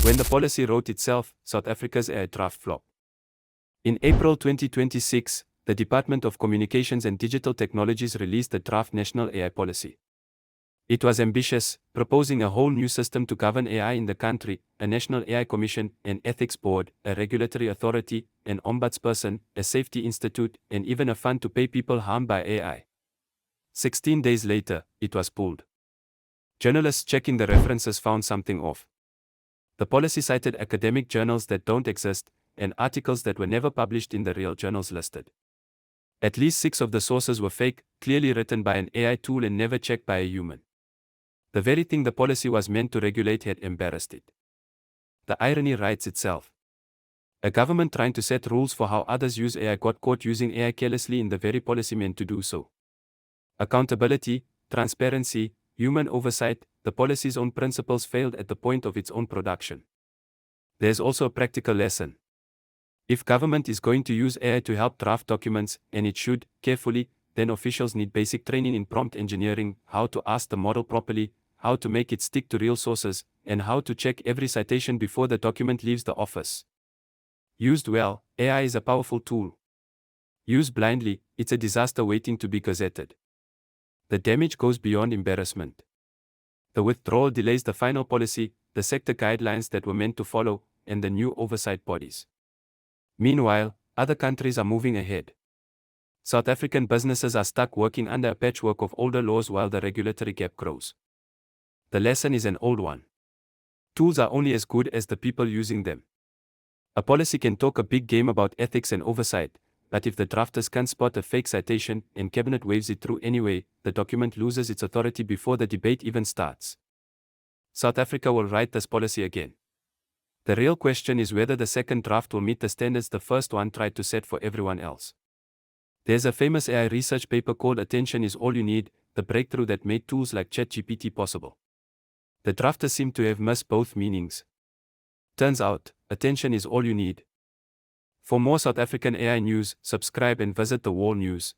When the policy wrote itself, South Africa's AI draft flop. In April 2026, the Department of Communications and Digital Technologies released the draft National AI Policy. It was ambitious, proposing a whole new system to govern AI in the country, a National AI Commission, an ethics board, a regulatory authority, an Ombudsperson, a safety institute, and even a fund to pay people harmed by AI. 16 days later, it was pulled. Journalists checking the references found something off. The policy cited academic journals that don't exist, and articles that were never published in the real journals listed. At least 6 of the sources were fake, clearly written by an AI tool and never checked by a human. The very thing the policy was meant to regulate had embarrassed it. The irony writes itself. A government trying to set rules for how others use AI got caught using AI carelessly in the very policy meant to do so. Accountability, transparency, human oversight, the policy's own principles failed at the point of its own production. There's also a practical lesson. If government is going to use AI to help draft documents, and it should, carefully, then officials need basic training in prompt engineering, how to ask the model properly, how to make it stick to real sources, and how to check every citation before the document leaves the office. Used well, AI is a powerful tool. Used blindly, it's a disaster waiting to be gazetted. The damage goes beyond embarrassment. The withdrawal delays the final policy, the sector guidelines that were meant to follow, and the new oversight bodies. Meanwhile, other countries are moving ahead. South African businesses are stuck working under a patchwork of older laws while the regulatory gap grows. The lesson is an old one. Tools are only as good as the people using them. A policy can talk a big game about ethics and oversight, but if the drafters can't spot a fake citation and cabinet waves it through anyway, the document loses its authority before the debate even starts. South Africa will write this policy again. The real question is whether the second draft will meet the standards the first one tried to set for everyone else. There's a famous AI research paper called Attention is All You Need, the breakthrough that made tools like ChatGPT possible. The drafters seem to have missed both meanings. Turns out, attention is all you need. For more South African AI news, subscribe and visit The Wall News.